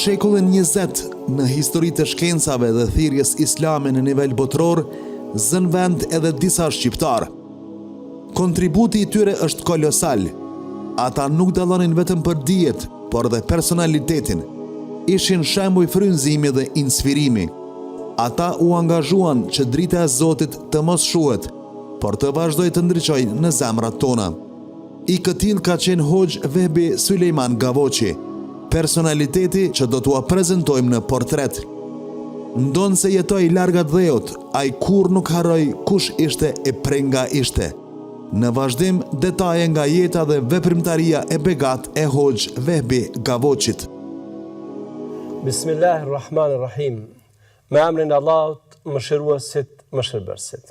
shekullin 20, në histori të shkencave dhe thirrjes islame në nivel botror, zën vend edhe disa shqiptar. Kontributi i tyre është kolosal. Ata nuk dallonin vetëm për dijet, por dhe personalitetin. Ishin shembuj frymëzimi dhe inspirimi. Ata u angazhuan që drita e Zotit të mos shuhet, por të vazhdojë të ndriçojë në zemrat tona. I këtill ka qenë Hoxh Vehbi Sulejman Gavoçi, personaliteti që do t'ua prezantojmë në portret. Ndonë se jetoj larga dheut, ai kur nuk harroi kush ishte e prej nga ishte. Në vazhdim, detaje nga jeta dhe veprimtaria e begat e Hoxh Vehbi Gavoçit. Bismillahirrahmanirrahim. Me emrin e Allahut, mëshiruesit, mëshirbërësit.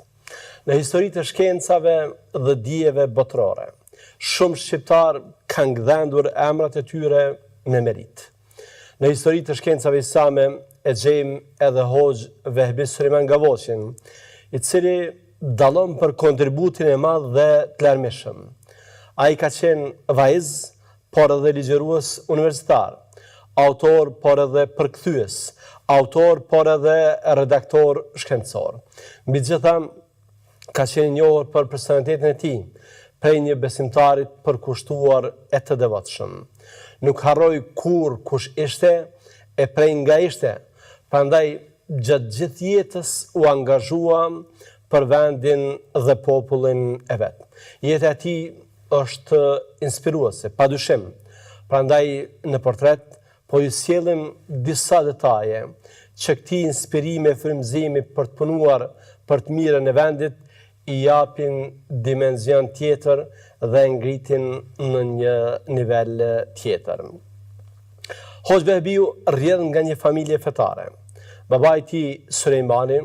Në historitë të shkencave dhe dijeve botrore, shumë shqiptar kanë gdhendur emrat e tyre me merit. Në historitë të shkencave islame e gjejmë edhe Hoxh Vehbi Sulejman Gavoçin, i cili dallon për kontributin e madh dhe të larmishëm. Ai ka qenë vaiz, por edhe ligjërues universitar, autor, por edhe përkthyes, autor, por edhe redaktor shkencor. Mbi gjitha, ka qenë i njohur për personalitetin e tij, prej një besimtarit përkushtuar e të devotshëm. Nuk harroi kur kush ishte e prej nga ishte, prandaj gjatë gjithë jetës u angazhua për vendin dhe popullin e vet. Jeta e tij është inspiruese, padyshim. Prandaj në portret po ju sjellim disa detaje që këtij inspirimi e frymëzimi për të punuar për të mirën e vendit i japin dimension tjetër dhe ngritin në një nivel tjetër. Hoxh Vehbiu rrjedh nga një familje fetare. Babai i tij Sulejmani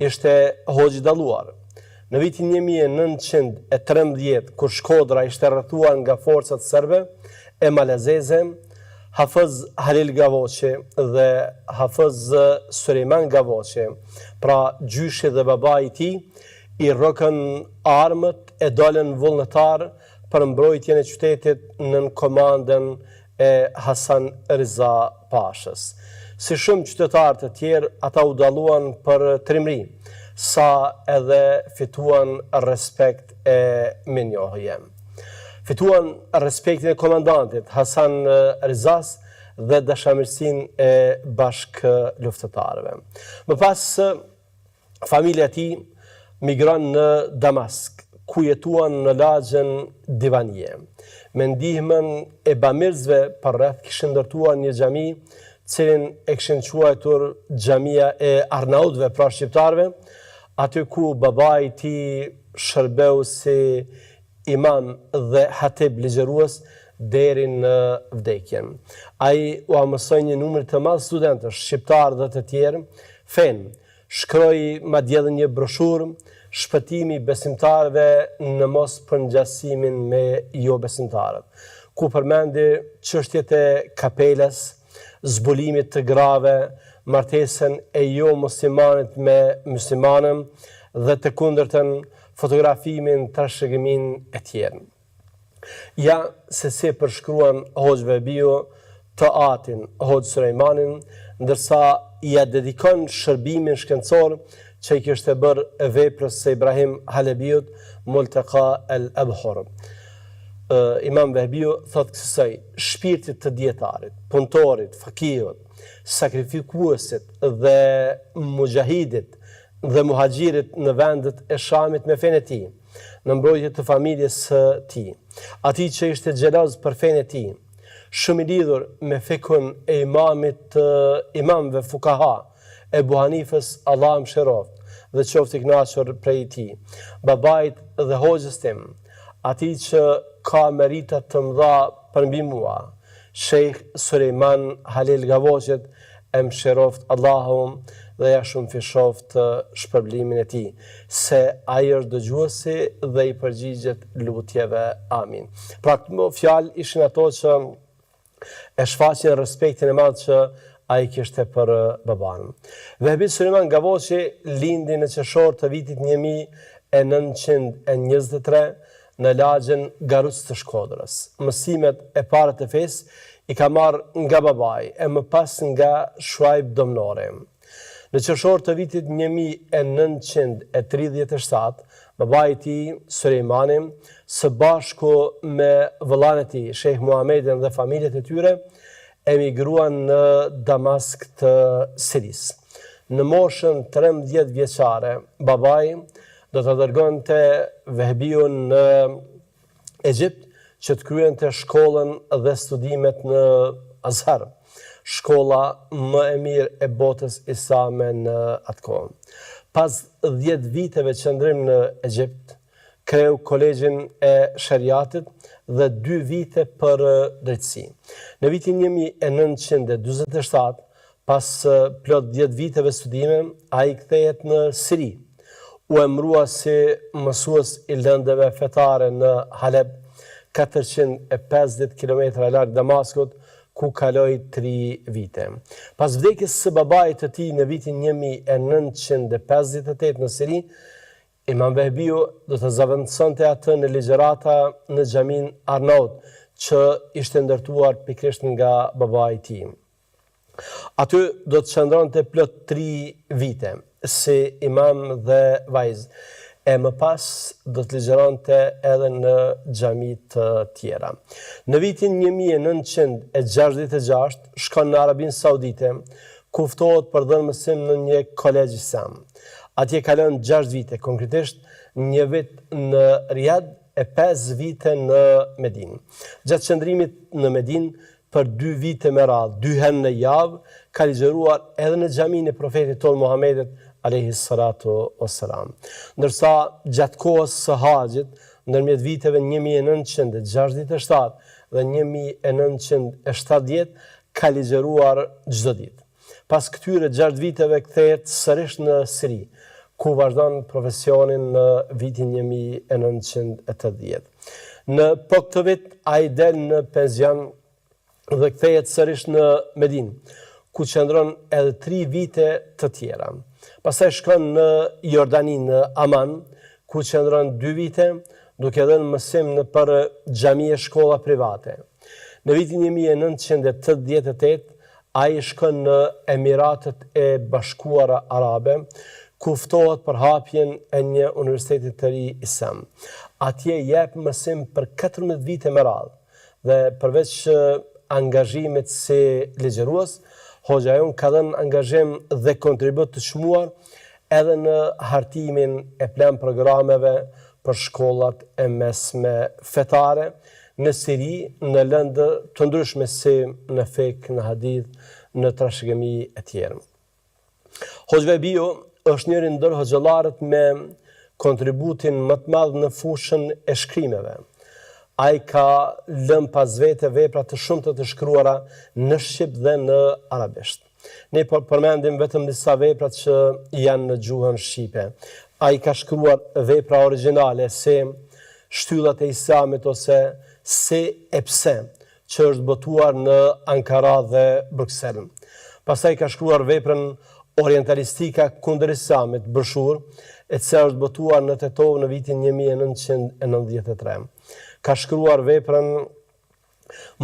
ishte hoxh i dalluar. Në vitin 1913, kur Shkodra ishte rrethuar nga forcat serbe e malazeze, Hafiz Halil Gavoçi dhe Hafiz Sulejman Gavoçi, pra gjyshi dhe babai i tij, i rrokën armët e dalën vullnetar për mbrojtjen e qytetit nën komandën e Hasan Riza Pashës. Si shumë qytetarë të tjerë, ata u dalluan për trimëri, sa edhe fituan respekt e minjohje. Fituan respektin e komandantit Hasan Rizas dhe dashamirësinë e bashkë luftëtarëve. Më pas, familja e tij migron në Damask, ku jetuan në lagjën Divanie. Me ndihmën e bamirësve përreth kishin ndërtuar një xhami, cilin e kishin quajtur xhamia e Arnautëve, pra shqiptarëve, aty ku babai i tij shërbeu si imam dhe hatib ligjërues deri në vdekjen. Ai u mësoi një numër të madh studentësh, shqiptar dhe të tjerë, fen. Shkroi madje edhe një broshurë, shpëtimi besimtarëve në mos përngjasimin me jo besimtarët, ku përmendi çështjet e kapelas, zbulimit të grave, martesën e jo muslimanit me muslimanën dhe të kundërtën, fotografimin, trashëgimin e tjerë. Ja se si përshkruan Hoxh Vehbiu të atin Hoxh Sulejmanin, ndërsa ja dedikon shërbimin shkencor që i kishte bërë veprës së Ibrahim Halebiut, Multaqa al-Abhur. Imam Vehbiu thot kësaj: shpirtit të dietarit, punëtorit, fakihut, sakrifikuesit dhe mujahidit dhe muhaxhirit në vendet e Shamit me fenë e tij, në mbrojtje të familjes së tij, atij që ishte xheloz për fenë e tij, shumë i lidhur me fikun e imamëve fukaha, Ebu Hanifës, Allah mëshiroft, dhe qoftë i kënaqur prej tij, babait dhe hoxhës tim, atij që ka merita të mëdha për mbi mua, Sheikh Sulejman Halil Gavoçit, e mëshiroft Allahu dhe ja shumë fishoft shpërblimin e tij, se ai është dëgjuesi dhe i përgjigjet lutjeve. Amin. Pra këto fjalë ishin ato që e shfaqin respektin e madh që ai kishte për baban. Vehbi Sulejman Gavoçi lindi në qershor të vitit 1923 në lagjën Garuc të Shkodrës. Mësimet e para të fesë i ka marrë nga babai e më pas nga Shuaib domnori. Në qershor të vitit 1937, babai i tij, Sulejmani, së bashku me vëllain e tij, Sheikh Muhamedin dhe familjet e tyre, emigruan në Damask të Sirisë. Në moshën 13 vjeçare, babai do të dërgonte Vehbiun në Egjipt që të kryente shkollën dhe studimet në Azhar, shkolla më e mirë e botës islame në atë kohë. Pas 10 viteve qëndrim në Egjipt, kreu kolegjin e shariatit dhe 2 vite për drejtësi. Në vitin 1947, pas plot 10 viteve studime, ai kthehet në Siri. U emërua si mësues i lëndëve fetare në Haleb, 450 km larg Damaskut, ku kaloi 3 vite. Pas vdekjes së babait të tij në vitin 1958 në Siri, Imam Vehbiu do të zaventësonte atë në ligjërata në xhamin Arnaut, që ishte ndërtuar pikërisht nga babai i tij. Aty do të qëndronte plot 3 vite si imam dhe vajz, e më pas do të ligjëronte edhe në xhami të tjera. Në vitin 1966 shkon në Arabinë Saudite, ku ftohet për dhënë mësim në një kolegj islam. Atje kalon 6 vite, konkretisht 1 vit në Riyadh e 5 vite në Medinë. Gjatë qëndrimit në Medinë për 2 vite me radhë, 2 herë në javë, ka ligjëruar edhe në xhamin e profetit tonë Muhamedit alayhi salatu wassalam. Ndërsa gjatë kohës së haxhit, ndërmjet viteve 1967 dhe 1970, ka ligjëruar çdo ditë. Pas këtyre 6 viteve kthehet sërish në Siri, ku vazhdon profesionin në vitin 1980. Në këtë vit ai del në penzion dhe kthehet sërish në Medinë, ku qëndron edhe 3 vite të tjera. Pastaj shkon në Jordani, në Aman, ku qëndron 2 vite, duke dhënë mësim në për xhami e shkolla private. Në vitin 1988, ai shkon në Emiratet e Bashkuara Arabe, ku ftohet për hapjen e një universiteti të ri islam. Atje jep mësim për 14 vite me radhë dhe përveç angazhimit si ligjërues, hoxha jon ka dhënë angazhim dhe kontribut të çmuar edhe në hartimin e plan programeve për shkollat e mesme fetare në Siri, në lëndë të ndryshme si në fik, në hadith, në trashëgimi e tjerë. Hoxha Vehbiu është njëri ndër hoxhallarët me kontributin më të madh në fushën e shkrimeve. Ai ka lënë pas vete vepra të shumta të shkruara në shqip dhe në arabisht. Ne përmendim vetëm disa vepra që janë në gjuhën shqipe. Ai ka shkruar vepra origjinale si Shtyllat e Islamit ose Se e pse, që është botuar në Ankara dhe Bruxelles. Pastaj ka shkruar veprën Orientalistika kundër Islamit, Brëshur, e cila është botuar në Tetov në vitin 1993. Ka shkruar veprën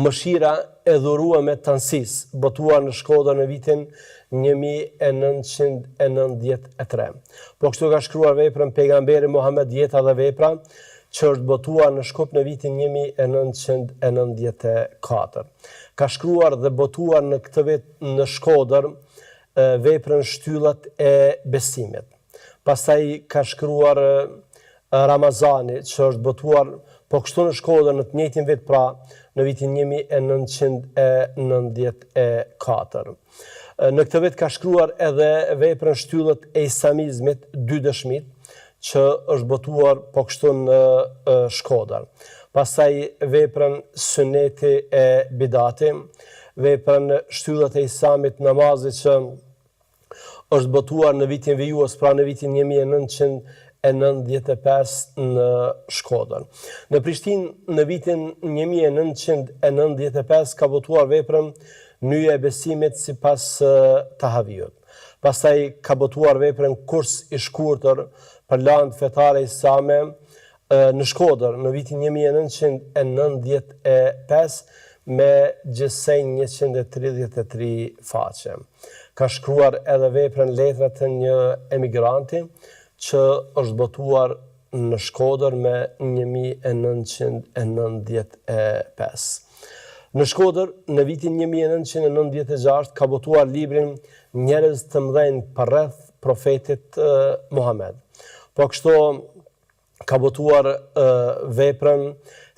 Mëshira e dhuruar me Tansis, botuar në Shkodër në vitin 1993. Po kështu ka shkruar veprën Pejgamberi Muhammed Jeta dhe vepra, që është botuar në Shkup në vitin 1994. Ka shkruar dhe botuar në këtë vit në Shkodër veprën Shtyllat e Besimit. Pastaj ka shkruar Ramazani, që është botuar po kështu në Shkodër në të njëjtin vit, pra në vitin 1994. Në këtë vit ka shkruar edhe veprën Shtyllat e Islamizmit, 2 dëshmit, që është botuar po kështu në Shkodër. Pastaj veprën Suneti e Bidati, veprën Shtyllat e Islamit namazit, që është botuar në vitin vijues, pra në vitin 1995 në Shkodër. Në Prishtinë në vitin 1995 ka botuar veprën Nyja e Besimit sipas Tahaviut. Pastaj ka botuar veprën Kurs i shkurtër për landë fetare islame në Shkodër në vitin 1995 me gjithsej 133 faqe. Ka shkruar edhe veprën Letra të një emigranti që është botuar në Shkodër me 1995. Në Shkodër, në vitin 1996, ka botuar librin Njerëz të mëdhenj përreth profetit Muhammed. Po kështu ka botuar veprën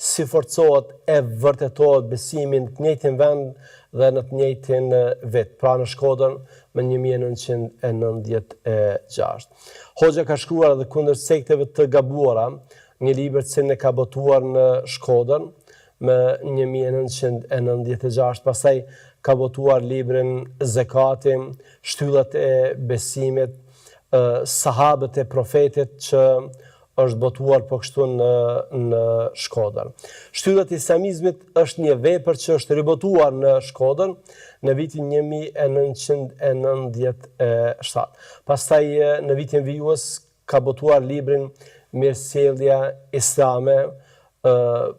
Si forcohet e vërtetohet besimin të njëjtin vend dhe në të njëjtin vit, pra në Shkodër me 1996. Hoxha ka shkruar edhe kundër sekteve të gabuara, një libër që ne ka botuar në Shkodër me 1996, pastaj ka botuar librin Zekati, Shtyllat e besimit, Sahabët e profetit që është botuar po kështu në Shkodër. Shtyllat e islamizmit është një vepër që është ribotuar në Shkodër në vitin 1997. Pastaj në vitin vijues ka botuar librin Mirësjellja Islame,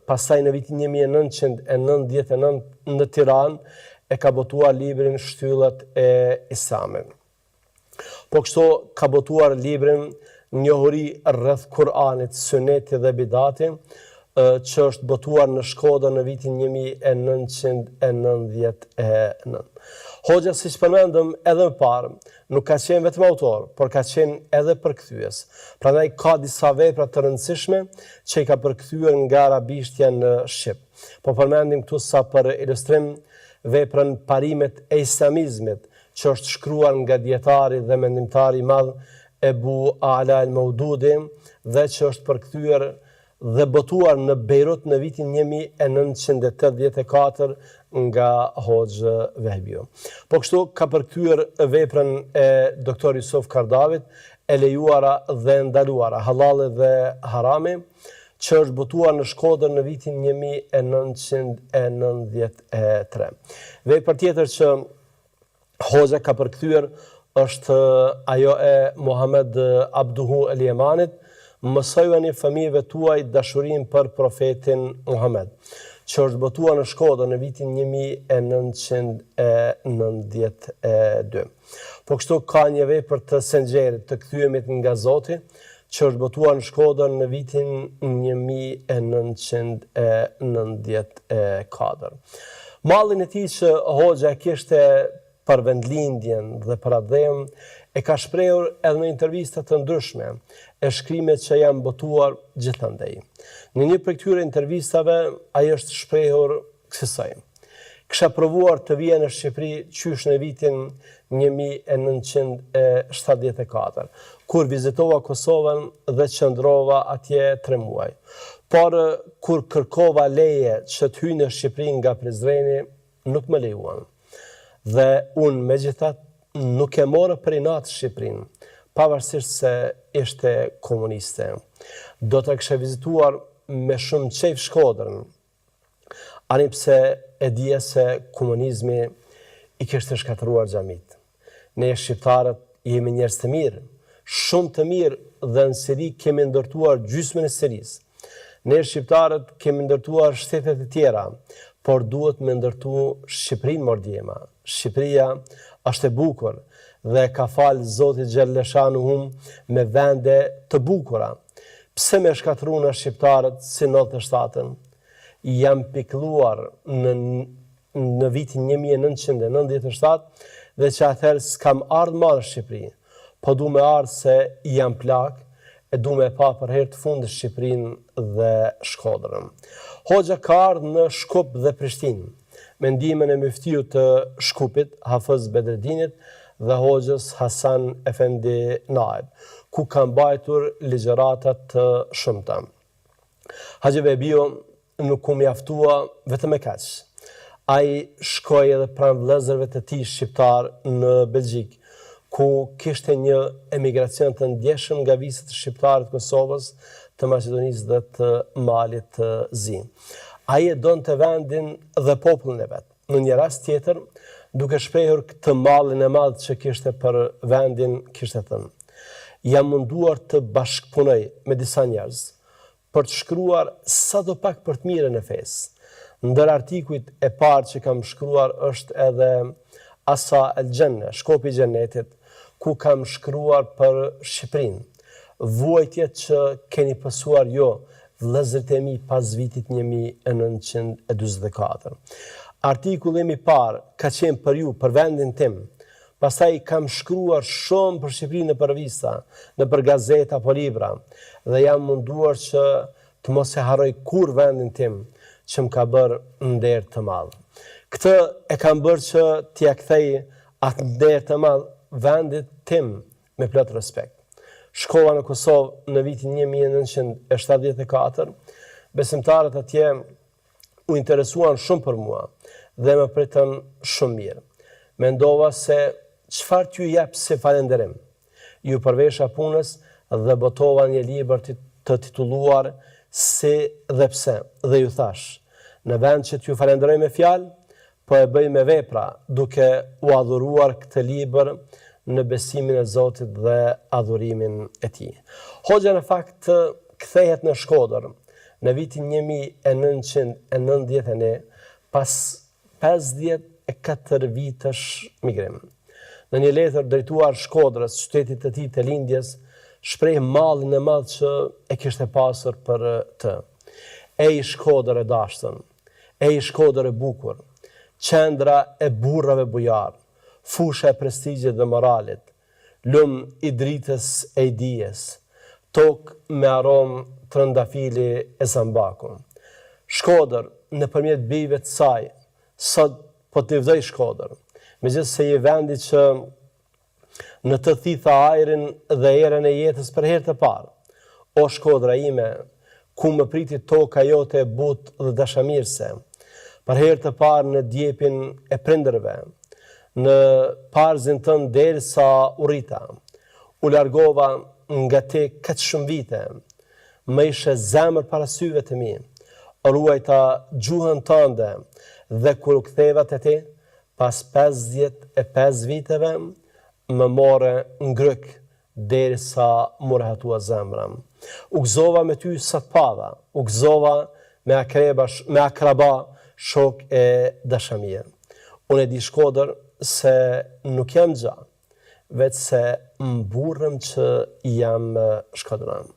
pastaj në vitin 1999 në Tiranë e ka botuar librin Shtyllat e Islamit. Po kështu ka botuar librin Njohuri rreth Kur'anit, Sunetit dhe Bidati, që është botuar në Shkodër në vitin 1999. Hoxha, siç përmendëm edhe më parë, nuk ka qenë vetëm autor, por ka qenë edhe përkthyes. Prandaj ka disa vepra të rëndësishme që i ka përkthyer nga arabishtja në shqip. Po përmendim këtu sa për ilustrim veprën Parimet e Islamizmit, që është shkruar nga dietari dhe mendimtari i madh Ebu Ala el-Maududi dhe që është përkthyer dhe botuar në Beirut në vitin 1984 nga Hoxhë Vehbiu. Po kështu ka përkthyer veprën e doktor Yusuf Kardavit, e lejuara dhe ndaluara, halali dhe harami, që është botuar në Shkodër në vitin 1993. Vepër tjetër që Hoxha ka përkthyer është ajo e Muhammed Abduhu el Jemanit, mësojeni fëmijëve tuaj dashurinë për profetin Muhammed, që është botuar në Shkodër në vitin 1992. Po kështu ka një vepër të Senxherit, të kthymit nga Zoti, që është botuar në Shkodër në vitin 1994. Mallin e tij që Hoxha kishte për vendlindjen dhe për adhem, e ka shprehur edhe në intervista të ndryshme, e shkrimet që janë botuar gjithandej. Në një prej këtyre intervistave, ai është shprehur kësaj: kisha provuar të vija në Shqipëri qysh në vitin 1974, kur vizitova Kosovën dhe qëndrova atje 3 muaj. Por kur kërkova leje që të hyj në Shqipëri nga Prizreni, nuk më lejuan. Dhe unë megjithatë nuk e morë për inat Shqipërinë, pavarësisht se ishte komuniste. Do të kisha vizituar me shumë qejf Shkodrën, ani pse e dija se komunizmi i kishte shkatëruar xhamit. Ne shqiptarët jemi njerëz të mirë, shumë të mirë, dhe në Siri kemi ndërtuar gjysmën e Sirisë. Ne shqiptarët kemi ndërtuar shtetet e tjera, por duhet me ndërtu Shqipërinë mordjema. Shqipëria është e bukur dhe ka falë Zoti Xhelleshanuhu me vende të bukura. Pse me shkatëru në shqiptarët si 97-ën? Jam pikluar në vitin 1997 dhe që atëherë s'kam ardhë ma në Shqipëri, po du me ardhë se jam plak, e du me pa për herë të fundit Shqipërinë dhe Shkodrën. Hoxha ka ardhë në Shkup dhe Prishtinë, me ndihmën e müftiut të Shkupit, Hafëz Bedredinit, dhe Hoxhës Hasan Efendi Naib, ku kanë mbajtur ligjëratat të shumta. Haxhi Vehbiu nuk u mjaftua vetëm me kaq. Ai shkoi edhe pranë vëllezërve të tij shqiptar në Belgjik, ku kishte një emigracion të ndjeshëm nga viset të shqiptarët të Kosovës, të Maqedonisë dhe të Malit të Zi. Ai e donte vendin dhe popullin e vet. Në një rast tjetër, duke shprehur këtë mallin e madh që kishte për vendin, kishte thënë: jam munduar të bashkëpunoj me disa njerëz për të shkruar sadopak për të mirën e fesë, Ndër artikujt e parë që kam shkruar është edhe Asa el Gjenne, shkopi i xhenetit, ku kam shkruar për Shqipërinë, vuajtjet që keni pësuar jo, vëllezërit e mi pas vitit 1944. Artikulli i parë ka qenë për ju, për vendin tim. Pastaj kam shkruar shumë për Shqipërinë në revista, në për gazeta apo libra, dhe jam munduar që të mos e harroj kur vendin tim që më ka bërë nder të madh. Këtë e kam bërë që t'ia kthej atë nder të madh vendit tim me plot respekt. Shkova në Kosovë në vitin 1974, besimtarët atje u interesuan shumë për mua dhe më pritën shumë mirë. Mendova se çfarë t'ju jep si falënderim. Ju përvesha punës dhe botova një libër të titulluar Si dhe pse, dhe ju thash, në vend që t'ju falenderoj me fjalë, po e bëj me vepra, duke u adhuruar këtë libër në besimin e Zotit dhe adhurimin e tij. Hoxha në fakt kthehet në Shkodër në vitin 1991 pas 54 vitësh migrim. Në një letër drejtuar Shkodrës, qytetit të tij të lindjes, shpreh mallin e madh që e kishte pasur për të. Ej Shkodër e dashtën, ej Shkodër e bukur, qendra e burrave bujar, fusha e prestigjit dhe moralit, lum i dritës e i dijes, tokë me aromë trëndafili e zambaku. Shkodër, nëpërmjet bijve të saj, sot po t'i vdoj Shkodër, megjithëse je vendi që në të thitha ajrin dhe erën e jetës për herë të parë. O Shkodra ime, ku më priti toka jote e butë dhe dashamirëse, për herë të parë në djepin e prindërve, në parzin tënë derisa u rrita, u largova nga te këtë shumë vite, më ishe zemër para syve të mi, ruajta gjuhën tënde dhe kur u ktheva te ti, pas 55 viteve, më more ngryk derisa më rehatua zemra. U gëzova me ty sa të pava, u gëzova me akraba, shok e dashamie. Unë e di Shkodër se nuk jam gja, vetë se më burrëm që jam shkodran.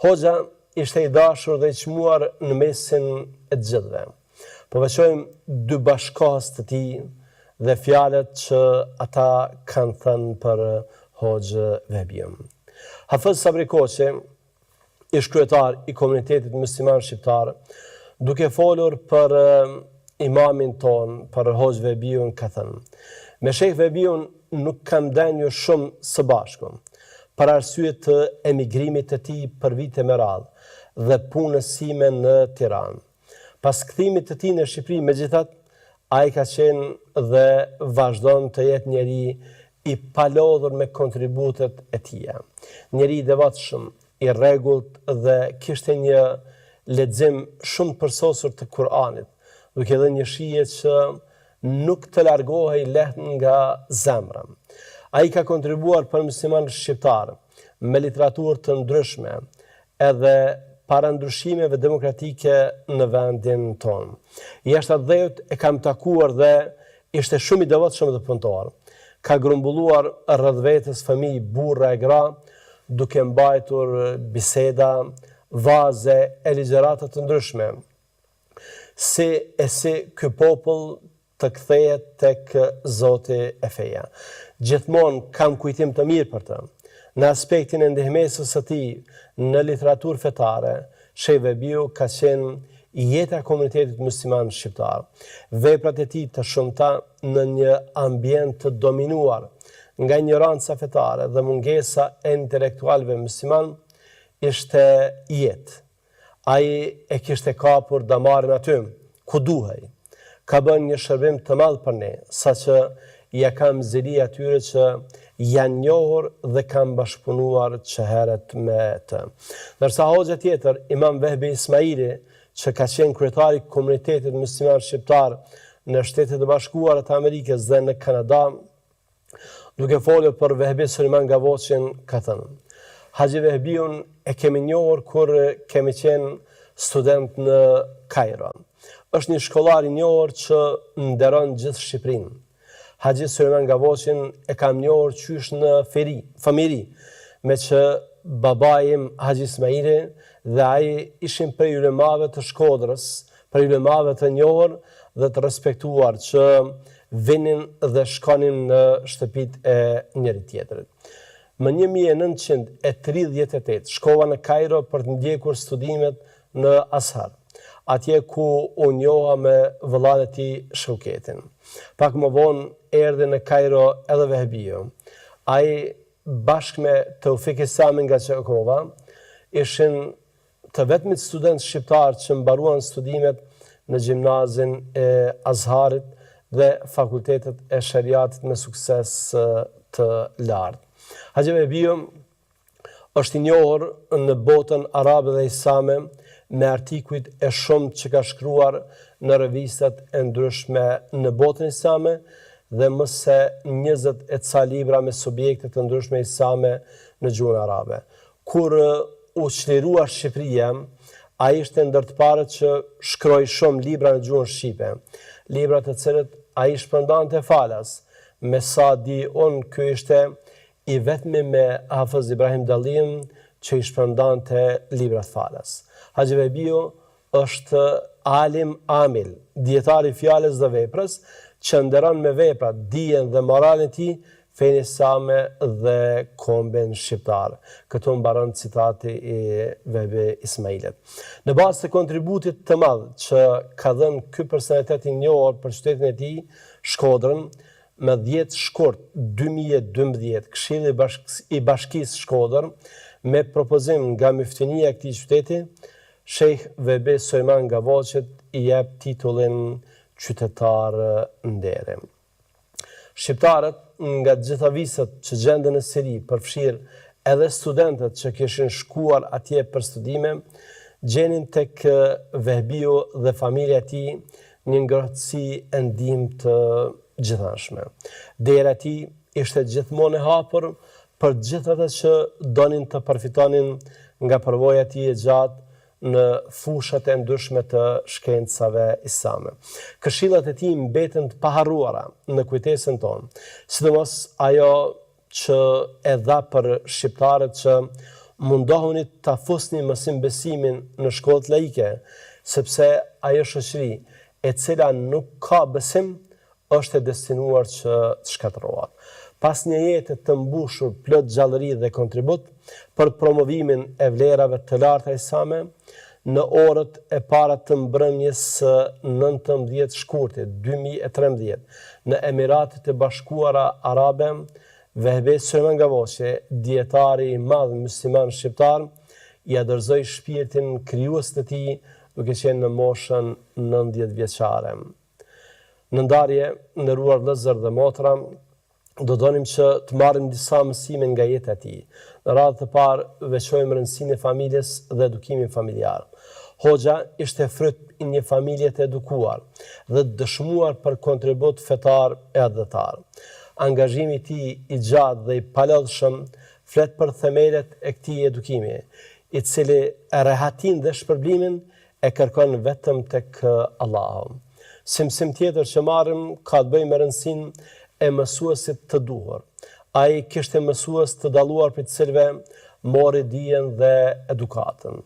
Hoxha ishte i dashur dhe i çmuar në mesin e të gjithëve. Po veçojmë dy bashkahës të tij dhe fjalët që ata kanë thënë për Hoxhë Vehbiun. Hafiz Sabri Koçi, ish kryetar i komunitetit musliman shqiptar, duke folur për imamin ton, për Hoxhë Vehbiun, ka thënë: me Sheh Vehbiun nuk kam denjur shumë së bashku, për arsye të emigrimit të tij për vite me radhë dhe punës sime në Tiranë. Pas kthimit të tij në Shqipëri, megjithatë, ai ka qenë dhe vazhdon të jetë njeri i palodhur me kontributet e tija. Njeri i devotshëm, i rregullt dhe kishte një lexim shumë të përsosur të Kur'anit, duke dhënë një shije që nuk të largohej lehtë nga zemra. Ai ka kontribuar për muslimanët shqiptar me literaturë të ndryshme edhe para ndryshimeve demokratike në vendin tonë. Jashtë atë dhejut e kam takuar dhe ishte shumë i devotshëm dhe punëtor. Ka grumbulluar rreth vetes fëmijë, burra e gra, duke mbajtur biseda, vaze e ligjërata të ndryshme. Si ky popull të kthehet tek Zoti e feja. Gjithmonë kam kujtim të mirë për të. Në aspektin e ndihmesës së tij në literaturë fetare, Sheh Vehbiu ka qenë jeta e komunitetit musliman shqiptar. Veprat e tij të shumta në një ambient të dominuar nga ignoranca fetare dhe mungesa e intelektualëve musliman ishte jetë. Ai e kishte kapur damarin aty ku duhej. Ka bën një shërbim të madh për ne, saqë ja kam zili atyre që janë njohur dhe kanë bashkëpunuar që heret me të. Ndërsa hoxha tjetër, Imam Vehbi Ismaili, që ka qenë kryetari i komunitetit musliman shqiptar në Shtetet e Bashkuara të Amerikës dhe në Kanada, duke folur për Vehbi Sulejman Gavoçin, ka thënë: Haxhi Vehbiun e kemi njohur kur kemi qenë student në Kairo. Është një shkollar i njohur që nderon gjithë Shqipërinë. Haxhi Sulejman Gavoçin e kam njohur qysh në familje, me që babai im Haxhi Ismaili dhe ai ishin prej ulemave të Shkodrës, prej ulemave të njohur dhe të respektuar që vinin dhe shkonin në shtëpitë e njëri tjetrit. Më 1938 shkova në Kairo për të ndjekur studimet në Azhar, atje ku u njoha me vëllain e tij Shauketin. Pak më vonë erdhi në Kairo edhe Vehbiu. Ai bashkë me Taufik Isamin nga Çakova ishin të vetmit student shqiptar që mbaruan studimet në gjimnazin e Azharit dhe fakultetet e shariatit me sukses të lartë. Haxhi Vehbiu është i njohur në botën arabe dhe islame me artikujt e shumë që ka shkruar në revistat e ndryshme në botën islame dhe më se 20 e ca libra me subjekte të ndryshme islame në gjuhën arabe. Kur u çlirua Shqipëria, ai ishte ndër të parët që shkroi shumë libra në gjuhën shqipe, libra të cilët ai shpërndante falas. Me sa di unë, ky ishte i vetmi me Hafiz Ibrahim Dallim që i shpërndante libra të falas. Haxhi Vehbiu është alim amil, dietar i fjalës dhe veprës, që nderon me veprat dijen dhe moralin e tij fenë islame dhe kombën shqiptar. Këtu mbaron citati i Vehbi Ismailit. Në bazë të kontributit të madh që ka dhënë ky personalitet i njohur për qytetin e tij, Shkodrën, me 10 shkurt 2012, Këshilli i Bashkisë Shkodër, me propozim nga Myftinia e këtij qyteti, Sheikh Vehbi Sulejman Gavoçit i jep titullin qytetar nderi. Shqiptarët nga gjitha visët që gjenden në Siri, përfshirë edhe studentët që kishin shkuar atje për studime, gjenin tek Vehbiu dhe familja e tij një ngrohtësi e ndihmë të gjithanshme. Dera e tij ishte gjithmonë e hapur për gjithë ata që donin të përfitonin nga përvoja e tij e gjatë në fushat e ndryshme të shkencave islame. Këshillat e tij mbeten të paharruara në kujtesën tonë, sidomos ajo që e dha për shqiptarët që mundohuni ta fusni mësim besimin në shkollat laike, sepse ajo shoqëri e cila nuk ka besim është e destinuar që të shkatërrohet. Pas një jete të mbushur plot gjallëri dhe kontribut për promovimin e vlerave të larta islame, në orët e para të mbrëmjes 19 shkurtit 2013 në Emiratet e Bashkuara Arabe, Vehbi Sulejman Gavoçi, dietari i madh musliman shqiptar, i dorëzoi shpirtin krijues të tij duke qenë në moshën 90 vjeçare. Në ndarje, nderuar vëllezër dhe motra, do donim që të marrim disa mësime nga jeta e tij. Në radhë të parë veçojmë rëndësinë e familjes dhe edukimin familjar. Hoxha ishte fryt i një familje të edukuar dhe të dëshmuar për kontribut fetar e adhëtar. Angazhimi i tij i gjatë dhe i palodhshëm flet për themelet e këtij edukimi, i cili rehatin dhe shpërblimin e kërkon vetëm tek Allahu. Mësim tjetër që marrim ka të bëjë me rëndësinë e mësuesit të duhur. Ai kishte mësues të dalluar për të cilëve mori dijen dhe edukatën.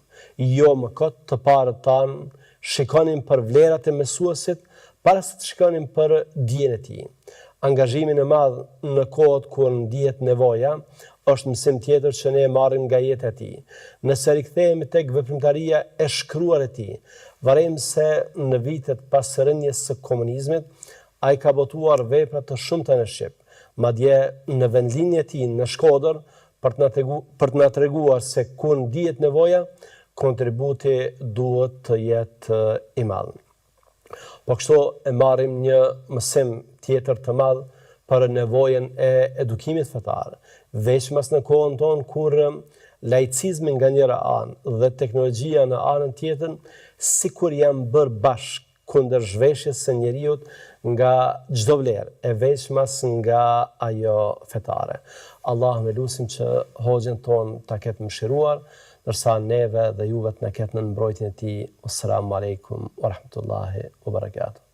Jo më kot të parët tanë shikonin për vlerat e mësuesit para se të shikonin për dijen e tij. Angazhimin e madh në kohët kur ndihet nevoja është mësim tjetër që ne marrim nga jeta e tij. Nëse rikthehemi tek veprimtaria e shkruar e tij, varejmë se në vitet pas rënies së komunizmit ai ka botuar vepra të shumta në Shqip, madje në vendlinjen e tij në Shkodër për të na treguar se ku ndihet nevoja, kontributi duhet të jetë i madh. Po kështu e marrim një mësim tjetër të madh për nevojën e edukimit fetar, veçmas në kohën tonë kur laicizmi nga njëra anë dhe teknologjia në anën tjetër sikur janë bërë bashkë kundër zhveshjes së njeriut nga çdo vlerë, e veçmas nga ajo fetare. Allahum e lusim që hoxhën tonë ta ketë mëshiruar, ndërsa neve dhe juve të na ketë në mbrojtjen e tij. Assalamu alaikum wa rahmatullahi wa barakatuh.